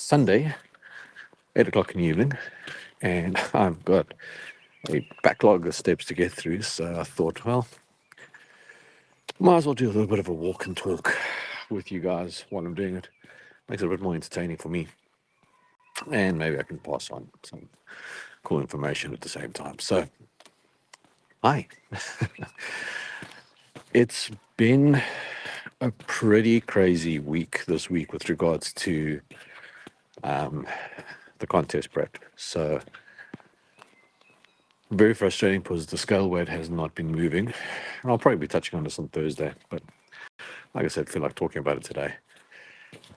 Sunday, 8 o'clock in the evening, and I've got a backlog of steps to get through. So I thought, well, might as well do a little bit of a walk and talk with you guys while I'm doing it. Makes it a bit more entertaining for me, and maybe I can pass on some cool information at the same time. So, hi. It's been a pretty crazy week this week with regards to the contest prep. So, very frustrating because the scale weight has not been moving. And I'll probably be touching on this on Thursday, but like I said, I feel like talking about it today.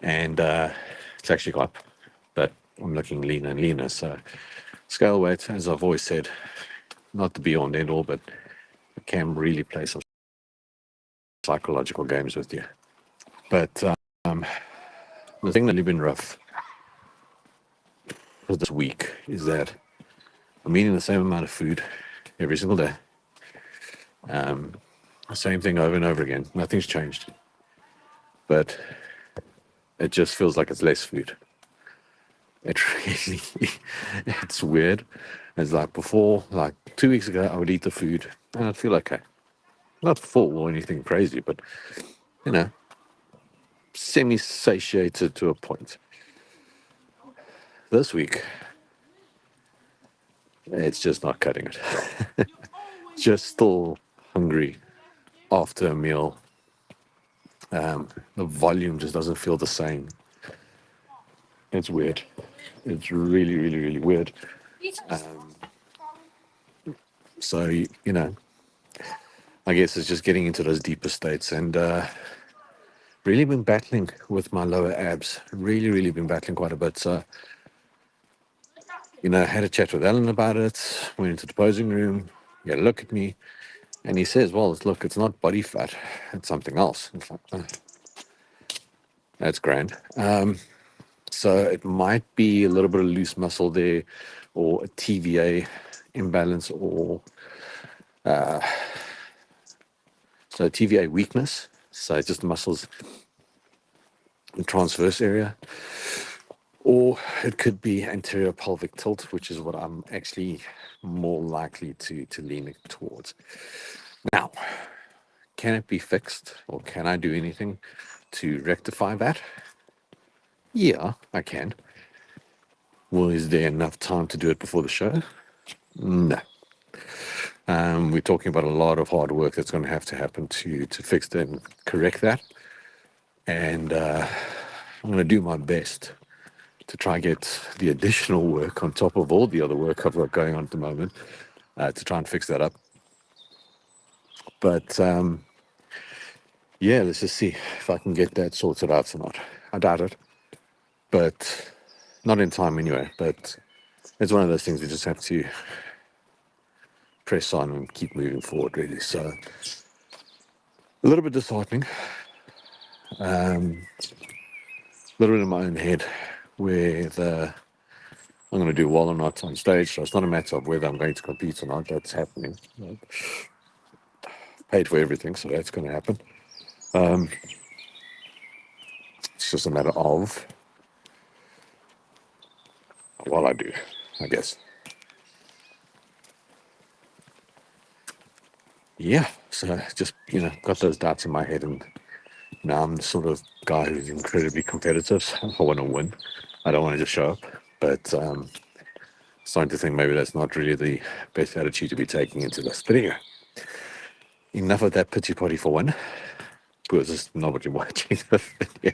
And it's actually got, but I'm looking leaner and leaner. So, scale weight, as I've always said, not the be all and end all, but it can really play some psychological games with you. But the thing that's been rough for this week is that I'm eating the same amount of food every single day. The same thing over and over again. Nothing's changed. But it just feels like it's less food. It really, it's weird. It's like before, like 2 weeks ago, I would eat the food and I'd feel okay. Not full or anything crazy, but, you know, semi-satiated to a point. This week, it's just not cutting it. Just still hungry after a meal. The volume just doesn't feel the same. It's weird. It's really, really, really weird. So, I guess it's just getting into those deeper states and really been battling with my lower abs. Really, really been battling quite a bit. So, had a chat with Alan about it, went into the posing room, he had a look at me, and he says, well, look, it's not body fat, it's something else. It's like, oh, that's grand. So it might be a little bit of loose muscle there, or a TVA imbalance, or so TVA weakness. So it's just the muscles in transverse area, or it could be anterior pelvic tilt, which is what I'm actually more likely to lean towards. Now, can it be fixed, or can I do anything to rectify that? Yeah, I can. Well, is there enough time to do it before the show? No. We're talking about a lot of hard work that's going to happen to fix that and correct that. And I'm going to do my best to try and get the additional work on top of all the other work I've got going on at the moment to try and fix that up. But yeah, let's just see if I can get that sorted out or not. I doubt it, but not in time anyway. But it's one of those things we just have to press on and keep moving forward, really. So a little bit disheartening. A little bit in my own head whether I'm going to do well or not on stage. So it's not a matter of whether I'm going to compete or not. That's happening. Paid for everything, so that's going to happen. It's just a matter of what I do, I guess. Yeah, so just, got those doubts in my head, and now I'm the sort of guy who's incredibly competitive. So I want to win. I don't want to just show up, but starting to think maybe that's not really the best attitude to be taking into this. But anyway, enough of that pity party for one, because there's nobody watching the video.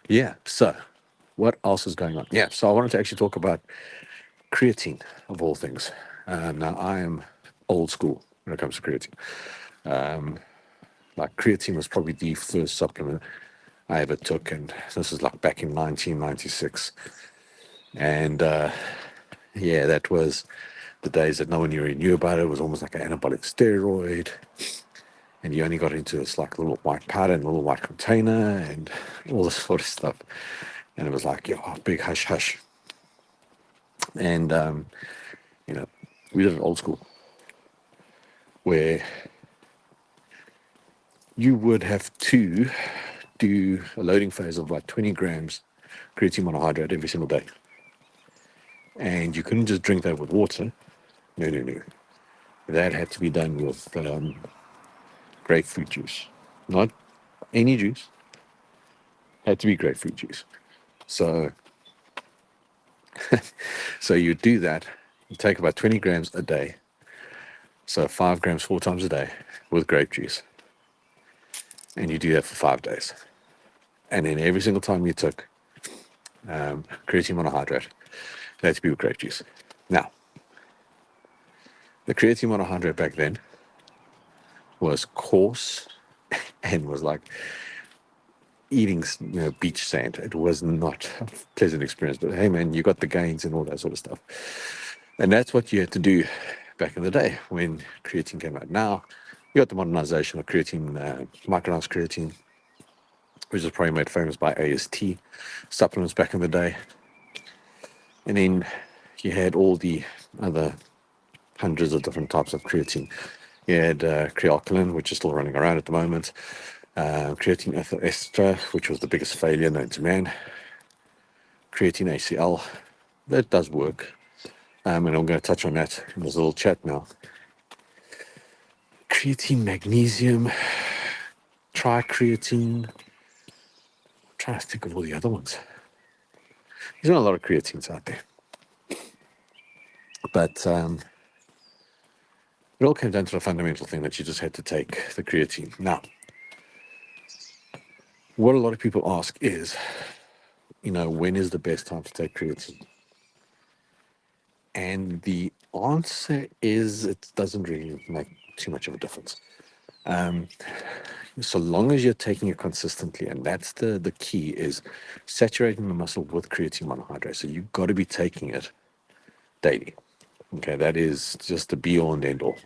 Yeah, so what else is going on? Yeah, so I wanted to actually talk about creatine, of all things. Now, I am old school when it comes to creatine. Like, creatine was probably the first supplement I ever took, and this is like back in 1996. And yeah, that was the days that no one really knew about it. It was almost like an anabolic steroid. And you only got into this like little white powder and a little white container and all this sort of stuff. And it was like, yeah, big hush hush. And, we did it old school, where you would have to do a loading phase of about 20 grams creatine monohydrate every single day. And you couldn't just drink that with water. No, no, no. That had to be done with grapefruit juice. Not any juice. Had to be grapefruit juice. So you do that. You take about 20 grams a day. So 5 grams 4 times a day with grape juice. And you do that for 5 days. And then every single time you took creatine monohydrate, it had to be with grape juice. Now, the creatine monohydrate back then was coarse and was like eating, beach sand. It was not a pleasant experience. But hey, man, you got the gains and all that sort of stuff. And that's what you had to do back in the day when creatine came out. Now, you got the modernization of creatine, micronized creatine, which was probably made famous by AST supplements back in the day. And then you had all the other hundreds of different types of creatine. You had crealkaline, which is still running around at the moment, creatine ethyl ester, which was the biggest failure known to man, creatine ACL. That does work. And I'm going to touch on that in this little chat now. Creatine magnesium, tricreatine. I'm trying to think of all the other ones. There's not a lot of creatines out there. But it all came down to the fundamental thing that you just had to take the creatine. Now, what a lot of people ask is, when is the best time to take creatine? And the answer is it doesn't really make too much of a difference. So long as you're taking it consistently, and that's the key, is saturating the muscle with creatine monohydrate. So you've got to be taking it daily. Okay, that is just the be all and end all.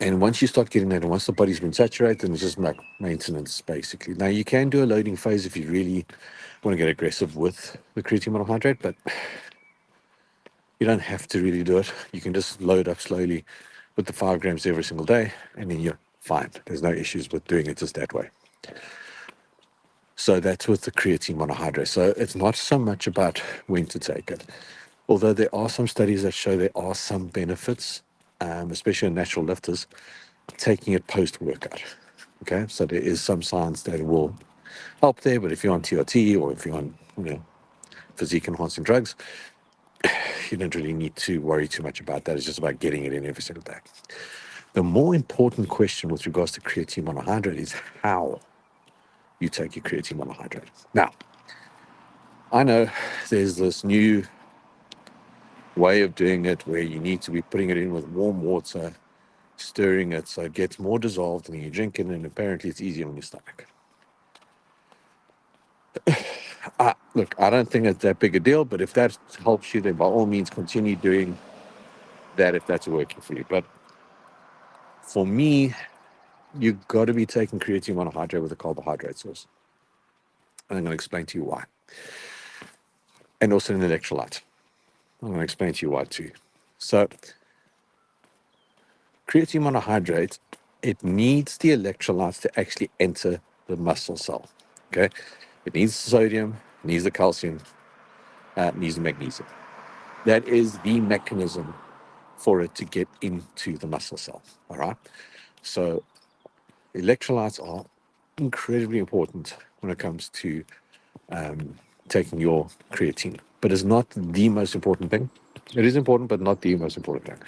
And once you start getting that, and once the body's been saturated, then it's just like maintenance, basically. Now, you can do a loading phase if you really want to get aggressive with the creatine monohydrate, but you don't have to really do it. You can just load up slowly with the 5 grams every single day, and then you're fine. There's no issues with doing it just that way. So that's with the creatine monohydrate. So it's not so much about when to take it, although there are some studies that show there are some benefits, especially in natural lifters, taking it post-workout. Okay, so there is some science that will help there, but if you're on TRT or if you're on, physique-enhancing drugs, you don't really need to worry too much about that. It's just about getting it in every single day. The more important question with regards to creatine monohydrate is how you take your creatine monohydrate. Now, I know there's this new way of doing it where you need to be putting it in with warm water, stirring it so it gets more dissolved, and then you drink it, and apparently it's easier on your stomach. Look, I don't think it's that big a deal, but if that helps you, then by all means continue doing that if that's working for you. But for me, you've got to be taking creatine monohydrate with a carbohydrate source. And I'm going to explain to you why. And also an electrolyte. I'm going to explain to you why too. So, creatine monohydrate, it needs the electrolytes to actually enter the muscle cell. Okay? It needs the sodium, needs the calcium, needs the magnesium. That is the mechanism for it to get into the muscle cell. All right? So, electrolytes are incredibly important when it comes to taking your creatine, but it's not the most important thing. It is important, but not the most important thing.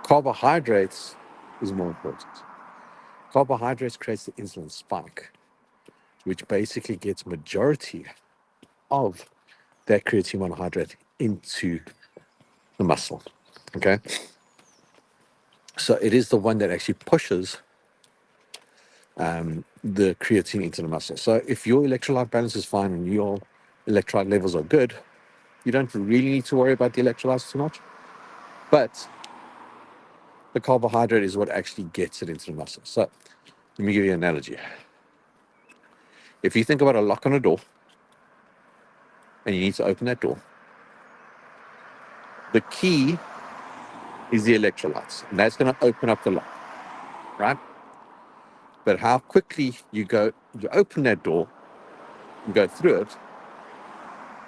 Carbohydrates is more important. Carbohydrates creates the insulin spike, which basically gets majority of that creatine monohydrate into the muscle. Okay, so it is the one that actually pushes the creatine into the muscle. So if your electrolyte balance is fine and your electrolyte levels are good, you don't really need to worry about the electrolytes too much. But the carbohydrate is what actually gets it into the muscle. So let me give you an analogy. If you think about a lock on a door and you need to open that door, the key is the electrolytes, and that's going to open up the lock, right? But how quickly you open that door and go through it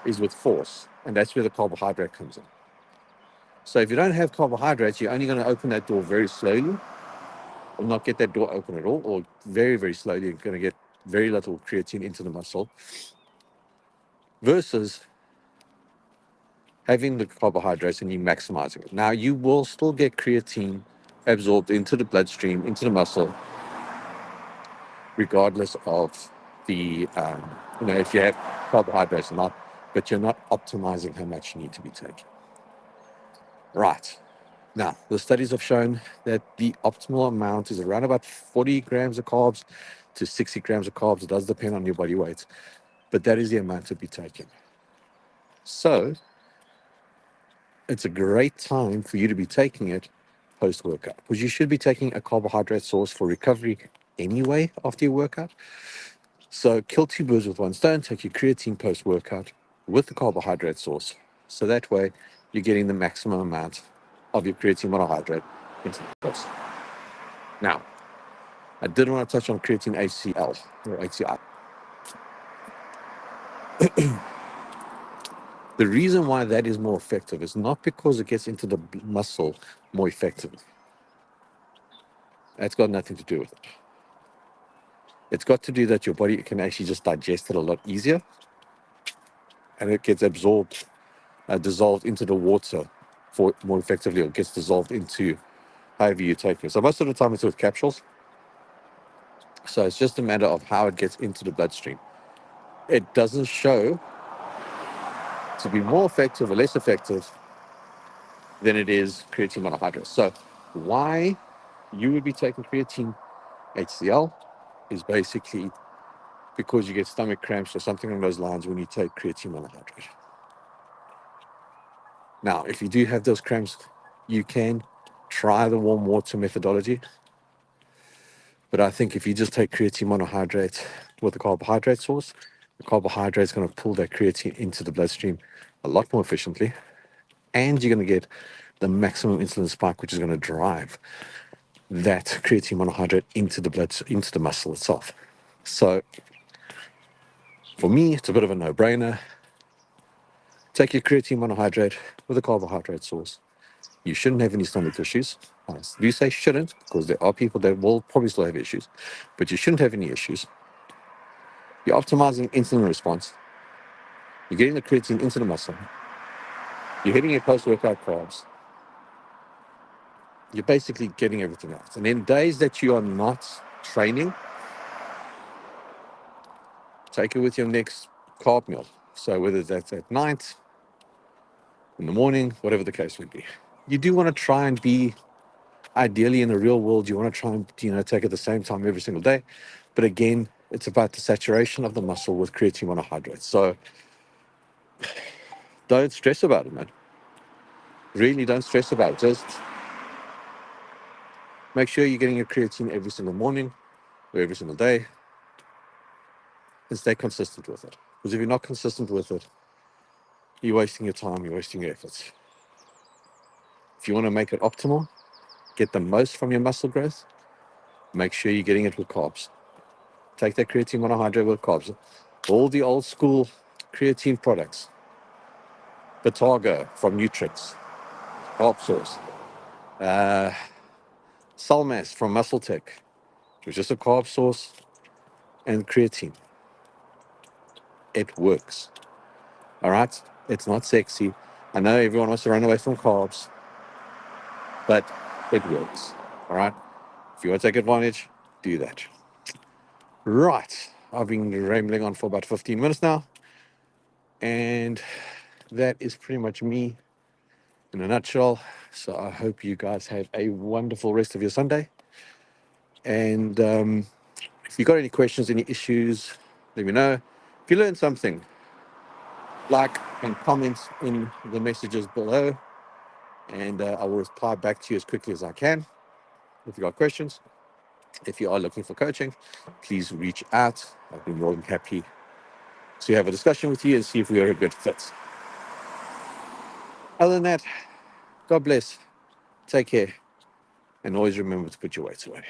is with force. And that's where the carbohydrate comes in. So if you don't have carbohydrates, you're only going to open that door very slowly or not get that door open at all, or very, very slowly. You're going to get very little creatine into the muscle versus having the carbohydrates and you maximizing it. Now, you will still get creatine absorbed into the bloodstream, into the muscle, regardless of if you have carbohydrates or not, but you're not optimizing how much you need to be taking. Right. Now, the studies have shown that the optimal amount is around about 40 grams of carbs to 60 grams of carbs. It does depend on your body weight, but that is the amount to be taken. So it's a great time for you to be taking it post-workout, because you should be taking a carbohydrate source for recovery anyway after your workout. So kill two birds with one stone, take your creatine post-workout with the carbohydrate source. So that way you're getting the maximum amount of your creatine monohydrate into the post. Now, I did want to touch on creatine HCl or HCI. The reason why that is more effective is not because it gets into the muscle more effectively. That's got nothing to do with it. It's got to do that your body can actually just digest it a lot easier, and it gets absorbed, dissolved into the water for more effectively, or gets dissolved into however you take it. So most of the time it's with capsules. So it's just a matter of how it gets into the bloodstream. It doesn't show to be more effective or less effective than it is creatine monohydrate. So why you would be taking creatine HCl is basically because you get stomach cramps or something along those lines when you take creatine monohydrate. Now, if you do have those cramps, you can try the warm water methodology. But I think if you just take creatine monohydrate with a carbohydrate source, the carbohydrate is going to pull that creatine into the bloodstream a lot more efficiently. And you're going to get the maximum insulin spike, which is going to drive that creatine monohydrate into the blood, into the muscle itself. So for me, it's a bit of a no-brainer. Take your creatine monohydrate with a carbohydrate source. You shouldn't have any stomach issues. I do say shouldn't, because there are people that will probably still have issues, but you shouldn't have any issues. You're optimizing insulin response. You're getting the creatine into the muscle. You're hitting your post-workout carbs. You're basically getting everything out. And then days that you are not training, take it with your next carb meal. So whether that's at night, in the morning, whatever the case may be. You do want to try and be, ideally in the real world, you want to try and take at the same time every single day. But again, it's about the saturation of the muscle with creatine monohydrate. So don't stress about it, man. Really don't stress about it. Just make sure you're getting your creatine every single morning or every single day and stay consistent with it. Because if you're not consistent with it, you're wasting your time, you're wasting your efforts. If you want to make it optimal, get the most from your muscle growth, make sure you're getting it with carbs. Take that creatine monohydrate with carbs. All the old school creatine products, Batago from Nutrix, carb source, Salmas from MuscleTech, which is just a carb source and creatine. It works. All right? It's not sexy. I know everyone wants to run away from carbs, but it works. All right? If you want to take advantage, do that. Right. I've been rambling on for about 15 minutes now. And that is pretty much me in a nutshell. So I hope you guys have a wonderful rest of your Sunday. And if you've got any questions, any issues, let me know. If you learned something, like and comment in the messages below, and I will reply back to you as quickly as I can. If you've got questions, if you are looking for coaching, please reach out. I'll be more than happy to have a discussion with you and see if we are a good fit. Other than that, God bless. Take care. And always remember to put your weights away.